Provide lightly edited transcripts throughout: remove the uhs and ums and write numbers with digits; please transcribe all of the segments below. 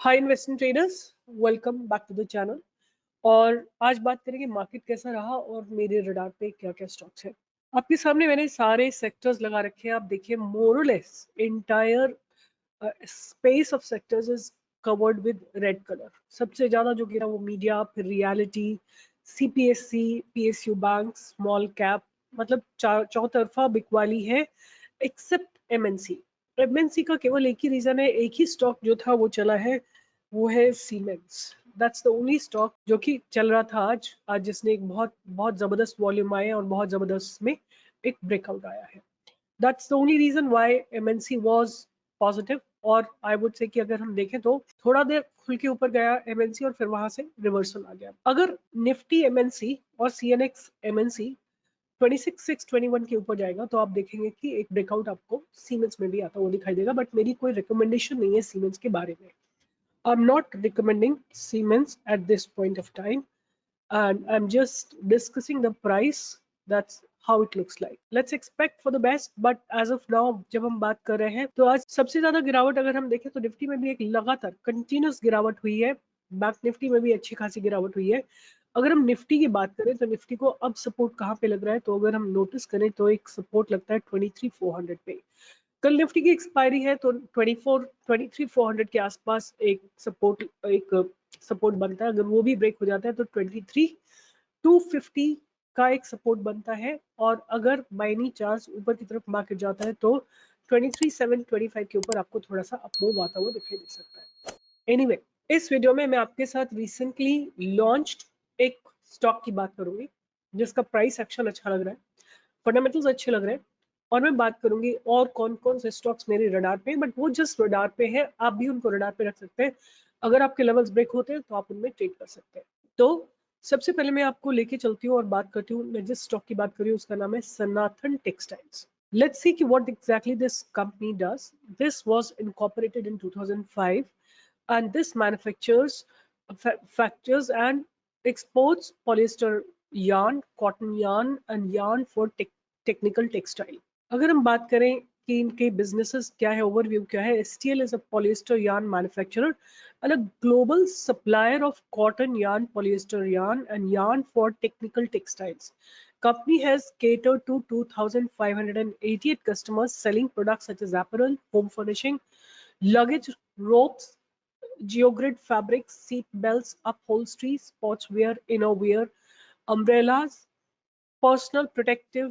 Hi investment traders, welcome back to the channel. और आज बात करेंगे मार्केट कैसा रहा और मेरे रडार पे क्या क्या स्टॉक्स है। आपके सामने मैंने सारे सेक्टर्स लगा रखे हैं। आप देखिए मोर और less entire space of sectors is covered with red colour. सबसे ज्यादा जो गिरा वो मीडिया, फिर reality, CPSC, PSU bank, small cap, मतलब चौतरफा बिकवाली है एक्सेप्ट एमएनसी। एमएनसी का केवल एक ही रीजन है, एक ही स्टॉक जो था वो चला है, वो है siemens. That's the only stock जो कि चल रहा था आज जिसने एक बहुत बहुत जबरदस्त वॉल्यूम आया और बहुत जबरदस्त में एक ब्रेकआउट आया है। That's the only reason why MNC was positive. और आई वुड से कि अगर हम देखें तो थोड़ा देर खुल के ऊपर गया एमएनसी और फिर वहां से रिवर्सल आ गया। अगर निफ्टी एमएनसी और सीएनएक्स एमएनसी 26,621 के ऊपर जाएगा तो आप देखेंगे कि एक ब्रेकआउट आपको सीमेंस में भी आता हुआ दिखाई देगा। बट मेरी कोई रिकमेंडेशन नहीं है सीमेंस के बारे में। I'm not recommending Siemens at this point of time, and I'm just discussing the price. That's how it looks like. Let's expect for the best, but as of now जब हम बात कर रहे हैं तो आज सबसे ज्यादा गिरावट अगर हम देखें तो निफ्टी में भी एक लगातार कंटिन्यूस गिरावट हुई है। बैंक निफ्टी में भी अच्छी खासी गिरावट हुई है। अगर हम निफ्टी की बात करें तो निफ्टी को अब सपोर्ट कहाँ पे लग रहा है, तो अगर हम नोटिस करें तो एक सपोर्ट लगता है 23,400 पे। कल निफ्टी की एक्सपायरी है तो 23,400 के आसपास एक सपोर्ट बनता है। अगर वो भी ब्रेक हो जाता है तो 23,250 का एक सपोर्ट बनता है। और अगर बाय एनी चांस ऊपर की तरफ मार्केट जाता है तो 23,725 के ऊपर आपको थोड़ा सा अपमूव आता हुआ दिखाई दे सकता है। एनीवे, इस वीडियो में मैं आपके साथ रिसेंटली लॉन्च्ड एक स्टॉक की बात करूंगी जिसका प्राइस एक्शन अच्छा लग रहा है, फंडामेंटल्स अच्छे लग रहे हैं। और मैं बात करूंगी और कौन कौन से स्टॉक्स मेरे रडार पे हैं, बट वो जस्ट रडार पे है, आप भी उनको रडार पे रख सकते हैं। अगर आपके लेवल्स ब्रेक होते हैं तो आप उनमें ट्रेड कर सकते हैं। तो सबसे पहले मैं आपको लेके चलती हूँ और बात करती हूँ। मैं जिस स्टॉक की बात कर रही हूँ उसका नाम है सनातन textiles. Let's see what exactly this company does. This was incorporated in 2005 and this manufactures factors and exports polyester yarn, cotton yarn and yarn for technical textile. अगर हम बात करें कि इनके बिजनेसेस क्या है, ओवरव्यू क्या है, STL is a polyester yarn manufacturer and a global supplier of cotton yarn, polyester yarn and yarn for technical textiles. Company has catered to 2,588 customers selling products such as apparel, home furnishing, luggage, ropes, geogrid fabrics, seat belts, upholstery, sportswear, innerwear, umbrellas, personal protective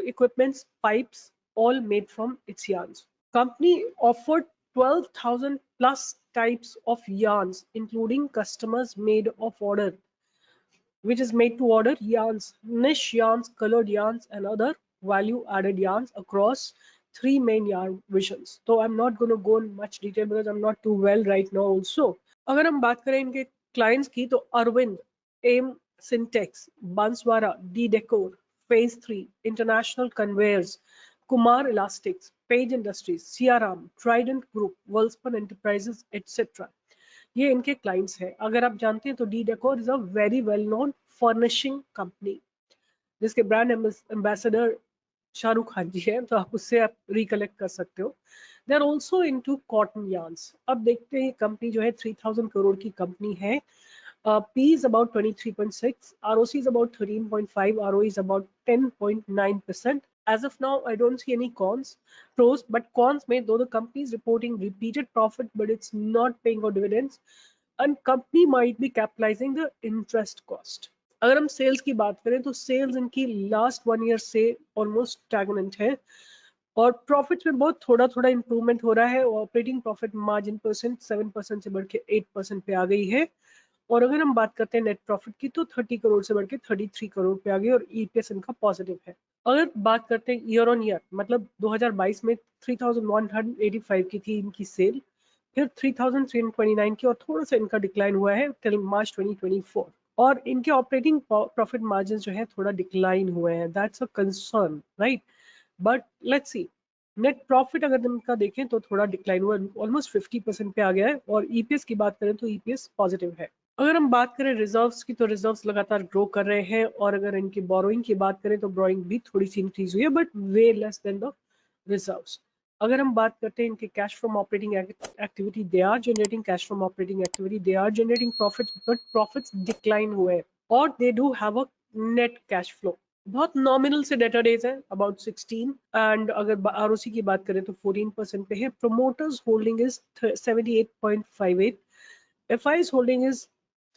equipments, pipes, all made from its yarns. Company offered 12,000 plus types of yarns, including customers made of order, which is made to order yarns, niche yarns, colored yarns, and other value added yarns across three main yarn visions. So I'm not going to go in much detail because I'm not too well right now also. अगर हम बात करें इनके clients की तो Arvind, M Sintex, Banswara, D'Decor, phase 3, international conveyors, Kumar elastics, Page industries, Siyaram, Trident group, Welspun enterprises etcetera, ये इनके clients हैं। अगर आप जानते हैं तो D'Decor is a very well known furnishing company जिसके ब्रांड एम्बेसडर शाहरुख खान जी है, तो आप उससे आप रिकलेक्ट कर सकते हो। They are also into cotton yarns. अब देखते हैं कंपनी जो है 3,000 करोड़ की कंपनी है। P is about 23.6, ROC is about 13.5, ROE is about 10.9%. As of now, I don't see any pros, but cons में though the company is reporting repeated profit, but it's not paying out dividends, and company might be capitalizing the interest cost. अगर हम sales की बात करें तो sales इनकी last 1 year से almost stagnant है और प्रॉफिट में बहुत थोड़ा थोड़ा इंप्रूवमेंट हो रहा है। ऑपरेटिंग प्रॉफिट मार्जिन परसेंट 7% से बढ़ के 8% पे आ गई है। और अगर हम बात करते हैं नेट प्रॉफिट की तो 30 करोड़ से बढ़ के 33 करोड़ पे आ गई और ईपीएस इनका पॉजिटिव है। अगर बात करते हैं ईयर ऑन ईयर, मतलब 2022 में 3,185 की थी इनकी सेल, फिर 3,329 की और थोड़ा सा इनका डिक्लाइन हुआ है टिल मार्च 2024। और इनके ऑपरेटिंग प्रॉफिट मार्जिन जो है थोड़ा डिक्लाइन हुए हैं। That's a concern, right? But let's see, net profit अगर इनका देखें तो थोड़ा डिक्लाइन हुआ, ऑलमोस्ट 50% पे आ गया है। और ईपीएस की बात करें तो ईपीएस पॉजिटिव है। अगर हम बात करें रिजर्व्स की तो रिजर्व्स लगातार ग्रो कर रहे हैं। और अगर इनकी बोरोइंग की बात करें तो बोरोइंग भी थोड़ी सी इंक्रीज हुई है, but way less than the reserves. अगर हम बात करते हैं इनके cash from operating activity, they are generating cash from operating activity, they are generating profits, but profits decline हुए हैं, और they do have a net cash flow. बहुत नॉमिनल से डेटा डेज है, अबाउट 16, एंड अगर आरओसी की बात करें तो 14% पे है। Promoters holding is 78.58, FI's holding is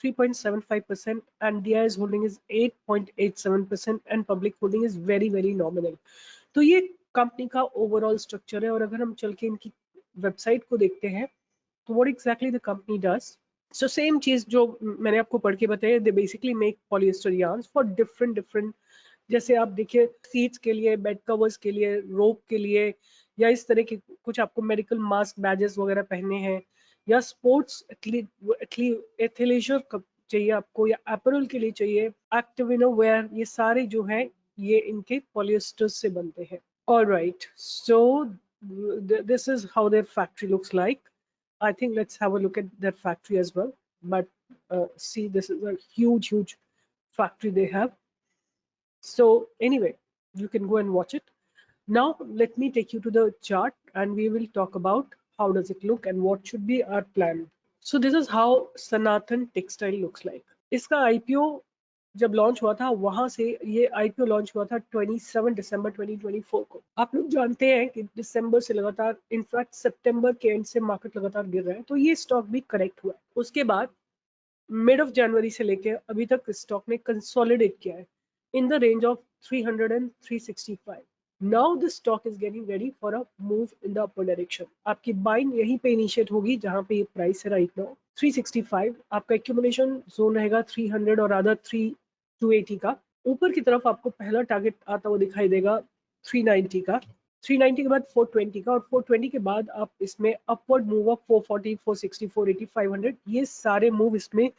3.75%, and DI's holding is 8.87%, and public holding is very very nominal. तो ये कंपनी का ओवरऑल स्ट्रक्चर है। और अगर हम चल के इनकी वेबसाइट को देखते हैं तो what exactly the company does, so same चीज जो मैंने आपको पढ़ के बताया, they basically make polyester yarns for different different, जैसे आप देखिए सीट्स के लिए, बेड कवर्स के लिए, रोप के लिए, या इस तरह के कुछ आपको मेडिकल मास्क बैजेस वगैरह पहनने हैं, या स्पोर्ट्स एथलीजर चाहिए आपको, या अपैरल के लिए चाहिए, एक्टिव इनरवेयर, ये सारे जो है ये इनके पॉलिएस्टर से बनते हैं। Alright, so this is how their factory looks like. I think let's have a look at their factory as well. But see, this is a huge factory they have. So anyway, you can go and watch it. Now let me take you to the chart and we will talk about how does it look and what should be our plan. So this is how Sanathan Textile looks like. इसका IPO जब launch हुआ था, वहां से ये IPO launch हुआ था 27 दिसंबर 2024 को। आप लोग जानते हैं कि दिसंबर से लगातार, इनफैक्ट सितंबर के एंड से मार्केट लगातार गिर रहा है, तो ये स्टॉक भी करेक्ट हुआ है। उसके बाद मिड ऑफ जनवरी से लेके अभी तक स्टॉक ने कंसोलिडेट किया है in the range of 300 and 365. Now the stock is getting ready for a move in the upper direction. आपकी बाइंग यहीं पे इनिशिएट होगी जहां पे ये प्राइस है राइट नाउ 365। आपका एक्यूमुलेशन जोन रहेगा 300 और अदर 280 का। ऊपर की तरफ आपको पहला टारगेट आता हुआ दिखाई देगा 390 का, 390 के बाद 420 का, और 420 के बाद आप इसमें अपवर्ड मूव अप 440, 460, 480, 500, ये सारे मूव इसमें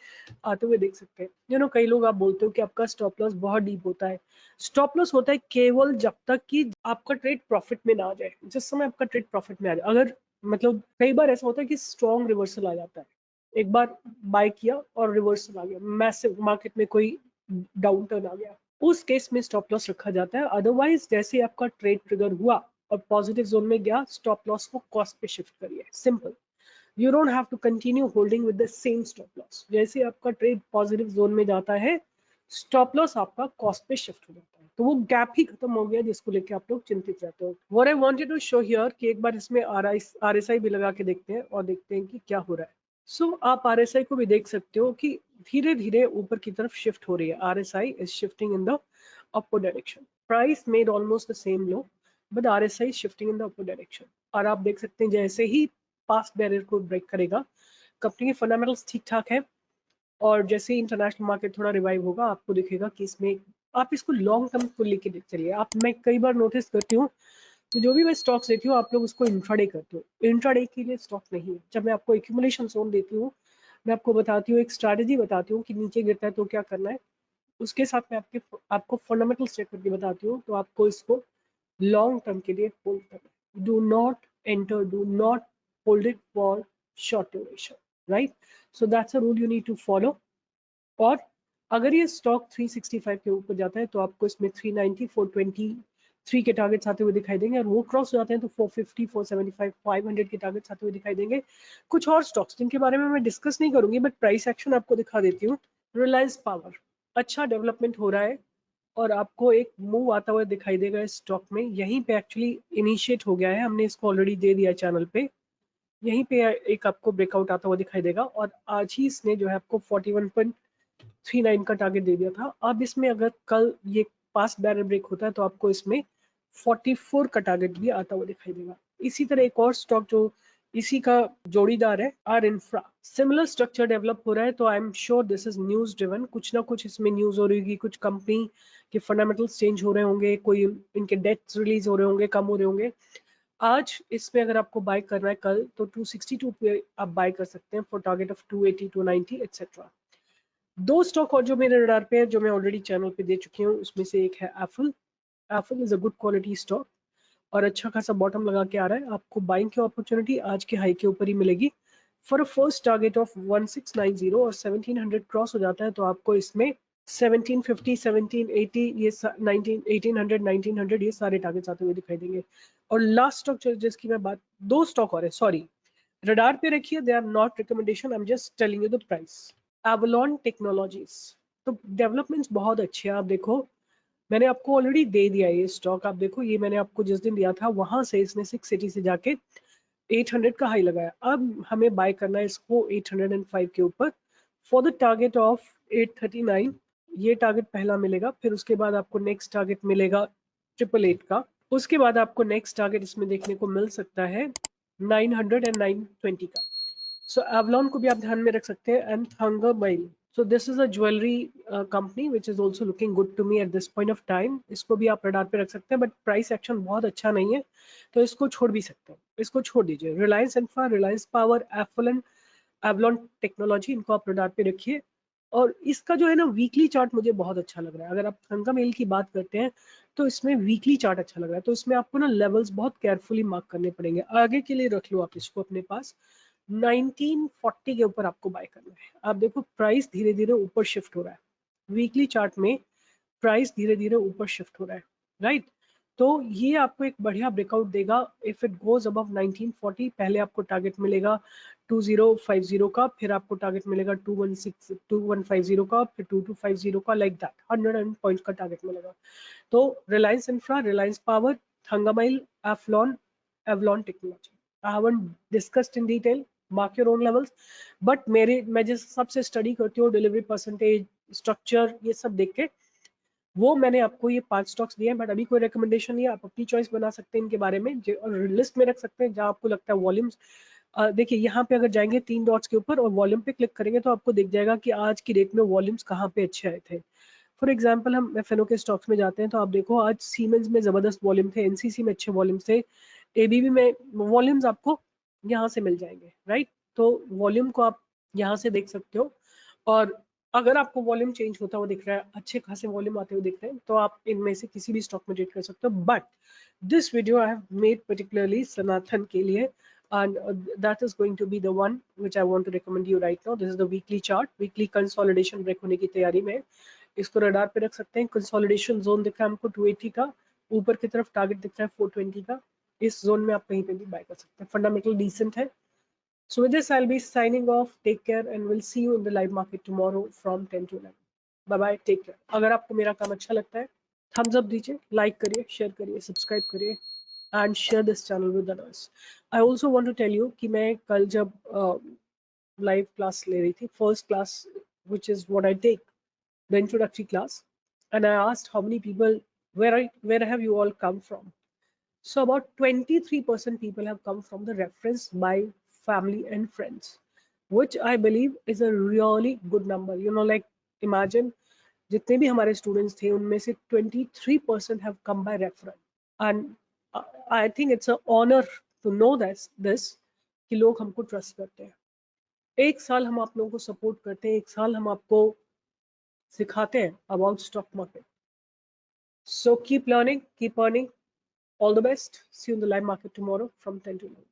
आते हुए देख सकते हैं। कई लोग आप बोलते हो कि आपका स्टॉप लॉस बहुत डीप होता है। स्टॉप लॉस होता है केवल जब तक कि आपका ट्रेड प्रॉफिट में ना आ जाए। जिस समय आपका ट्रेड प्रॉफिट में आ जाए, अगर मतलब कई बार ऐसा होता है कि स्ट्रॉन्ग रिवर्सल आ जाता है, एक बार बाय किया और रिवर्सल आ गया, मैसिव मार्केट में कोई डाउन टर्न आ गया, उस केस में स्टॉप लॉस रखा जाता है। अदरवाइज जैसे आपका ट्रेड ट्रिगर हुआ और पॉजिटिव जोन में गया, स्टॉप लॉस को कॉस्ट पे शिफ्ट करिए, simple. You don't have to continue holding with the same stop loss. जैसे आपका ट्रेड पॉजिटिव जोन में जाता है, स्टॉप लॉस आपका कॉस्ट पे शिफ्ट हो जाता है, तो वो गैप ही खत्म हो गया जिसको लेके आप लोग चिंतित रहते हो। What I wanted to show here कि एक बार इसमें RSI भी लगा के देखते हैं और देखते हैं कि क्या हो रहा है। सो आप RSI को भी देख सकते हो कि धीरे धीरे ऊपर की तरफ शिफ्ट हो रही है। RSI is shifting in the upward direction. Price made almost the same low, but the RSI is shifting in the upward direction. और आप देख सकते हैं जैसे ही पास्ट बैरियर को ब्रेक करेगा, कंपनी के फंडामेंटल्स ठीक ठाक है, और जैसे ही इंटरनेशनल मार्केट थोड़ा रिवाइव होगा, आपको दिखेगा कि इसमें आप इसको लॉन्ग टर्म को लेके चलिए। मैं कई बार नोटिस करती हूँ कि जो भी मैं स्टॉक्स देती हूँ, आप लोग उसको इंट्राडे करते हो। इंट्राडे के लिए स्टॉक नहीं है। जब मैं आपको एक्यूमुलेशन जोन देती हूँ, मैं आपको बताती हूँ, एक स्ट्रैटेजी बताती हूँ कि नीचे गिरता है तो क्या करना है, उसके साथ मैं आपको फंडामेंटल स्टेट करके बताती हूँ, तो आपको इसको लॉन्ग टर्म के लिए होल्ड करना है। Do not enter, do not hold it for short duration, right? So that's a rule you need to follow. और अगर ये स्टॉक 365 के ऊपर जाता है तो आपको इसमें 390, 423 के टारगेट्स आते हुए दिखाई देंगे, और वो क्रॉस हो जाते हैं तो 450, 475, 500 के टारगेट्स आते हुए दिखाई देंगे। कुछ और स्टॉक्स जिनके बारे में मैं डिस्कस नहीं करूंगी, बट प्राइस एक्शन आपको दिखा देती हूँ। रिलायंस पावर, अच्छा डेवलपमेंट हो रहा है और आपको एक मूव आता हुआ दिखाई देगा इस स्टॉक में। यहीं पे एक्चुअली इनिशिएट हो गया है, हमने इसको ऑलरेडी दे दिया चैनल पे। यहीं पे एक आपको ब्रेकआउट आता हुआ दिखाई देगा, और आज ही इसने जो है आपको 41.39 का टारगेट दे दिया था। अब इसमें अगर कल ये पास्ट बैरियर ब्रेक होता है तो आपको इसमें 44 का टारगेट भी आता हुआ दिखाई देगा। इसी तरह एक और स्टॉक जो इसी का जोड़ीदार है, are infra, similar structure develop हो रहा है। तो I am sure this is news driven, कुछ ना कुछ इसमें न्यूज हो रही होगी, कुछ कंपनी के फंडामेंटल्स चेंज हो रहे होंगे, कोई इनके डेट्स रिलीज हो रहे होंगे, कम हो रहे होंगे। आज इसमें अगर आपको बाय करना है कल, तो 262 पे आप बाय कर सकते हैं फॉर टारगेट ऑफ 280, 290 एक्सेट्रा। दो स्टॉक और जो मेरे रडार पे है, जो मैं ऑलरेडी चैनल पे दे चुकी हूँ, उसमें से एक है Apple. Apple is a good quality stock और अच्छा खासा बॉटम लगा के आ रहा है। आपको बाइंग की अपॉर्चुनिटी आज के हाई के ऊपर ही मिलेगी for a first target of 1690, और 1700 क्रॉस हो जाता है तो आपको इसमें 1750, 1780, ये 1800, 1900 ये सारे टारगेट्स आते हुए दिखाई देंगे। और लास्ट स्टॉक जिसकी मैं बात, 2 स्टॉक और है, सॉरी, रडार पे रखिए, they are not recommendation, I am just telling you the price. Avalon technologies, तो डेवलपमेंट्स बहुत अच्छे हैं। आप देखो, मैंने आपको ऑलरेडी दे दिया ये स्टॉक, आप देखो ये मैंने आपको जिस दिन दिया था वहां से इसने 680 से जाके 800 का हाई लगाया। अब हमें बाय करना है इसको 805 के ऊपर फॉर द टारगेट ऑफ 839। ये टारगेट पहला मिलेगा, फिर उसके बाद आपको नेक्स्ट टारगेट मिलेगा 888 का, उसके बाद आपको नेक्स्ट टारगेट इसमें देखने को मिल सकता है 900 एंड 920 का। सो एवलॉन को भी आप ध्यान में रख सकते हैं, and थंगरमाइल। So this is a jewelry company which is also looking good to me at this point of time. इसको भी आप रडार पे रख सकते हैं, बट प्राइस एक्शन बहुत अच्छा नहीं है, तो इसको छोड़ भी सकते हैं, इसको छोड़ दीजिए। रिलायंस इंफ्रा, रिलायंस पावर, एफलन, एवलॉन टेक्नोलॉजी, इनको आप रडार पे रखिए। और इसका जो है ना वीकली चार्ट मुझे बहुत अच्छा लग रहा है। अगर आप थंगरमाइल की बात करते हैं तो इसमें वीकली चार्ट अच्छा लग रहा है, तो इसमें आपको ना लेवल्स बहुत केयरफुली मार्क करने पड़ेंगे। आगे के लिए रख लो आप इसको अपने पास। 1940 के ऊपर आपको बाय करना है। आप देखो प्राइस धीरे धीरे ऊपर शिफ्ट हो रहा है, वीकली चार्ट में प्राइस धीरे धीरे ऊपर शिफ्ट हो रहा है, राइट। तो ये आपको एक बढ़िया ब्रेकआउट देगा इफ इट गोज अबव 1940। पहले आपको टारगेट मिलेगा 2050 का, फिर आपको टारगेट मिलेगा 2150 का, फिर 2250 का, लाइक दैट 100 पॉइंट का टारगेट मिलेगा। तो रिलायंस इंफ्रा, रिलायंस पावर, थंगरमाइल, एफ्लॉन, Avalon technology, I haven't discussed in detail, mark your own levels. But मैं जिस हिसाब से स्टडी करती हूँ, डिलीवरी परसेंटेज, स्ट्रक्चर, ये सब देख के वो मैंने आपको ये 5 स्टॉक्स दिए हैं। बट अभी कोई रिकमेंडेशन नहीं है, आप अपनी चॉइस बना सकते हैं इनके बारे में, और लिस्ट में रख सकते हैं जहाँ आपको लगता है वॉल्यूम्स। देखिए यहाँ पे अगर जाएंगे 3 डॉट्स के ऊपर और वॉल्यूम पे क्लिक करेंगे तो आपको दिख जाएगा कि आज की डेट में वॉल्यूम्स कहाँ पे अच्छे आए थे। फॉर एग्जाम्पल हम एफएनओ के स्टॉक्स में जाते हैं तो आप देखो आज सीमेंस में जबरदस्त वॉल्यूम थे, एनसीसी में अच्छे वॉल्यूम थे, एबीबी में वॉल्यूम्स आपको यहाँ से मिल जाएंगे, राइट। तो वॉल्यूम को आप यहाँ से देख सकते हो, और अगर आपको वॉल्यूम चेंज होता हुआ दिख रहा है, अच्छे खासे वॉल्यूम आते हुए दिख रहे हैं, तो आप इनमें से किसी भी स्टॉक में ट्रेड कर सकते हो। But this video I have made particularly Sanatan के लिए, and that is going to be the one which I want to recommend you right now. This is the weekly chart, weekly consolidation break होने की तैयारी में। इसको radar पे रख सकते हैं। कंसोलिडेशन जोन दिख रहा है हमको 280 का, ऊपर की तरफ टारगेट दिख रहा है 420 का, इस जोन में आप कहीं पे भी बाय कर सकते हैं, फंडामेंटल डिसेंट है। So with this I'll be signing off. Take care and we'll see you in the live market tomorrow from 10 to 11. Bye bye, take care. अगर आपको मेरा काम अच्छा लगता है थम्स अप दीजिए, लाइक करिए, शेयर करिए, सब्सक्राइब करिए, and share this channel with others. I also want to tell you कि मैं कल जब लाइव क्लास ले रही थी, first class which is what I take, the introductory class, and I asked how many people, where have you all come from? So about 23% people have come from the reference by family and friends, which I believe is a really good number. You know, like imagine जितने भी हमारे students थे उनमें से 23% have come by referral, and I think it's an honor to know this कि लोग हमको trust करते हैं। एक साल हम आप लोगों को सपोर्ट करते हैं, एक साल हम आपको सिखाते हैं about stock market. So keep learning, keep earning. All the best. See you in the live market tomorrow from 10 to 11.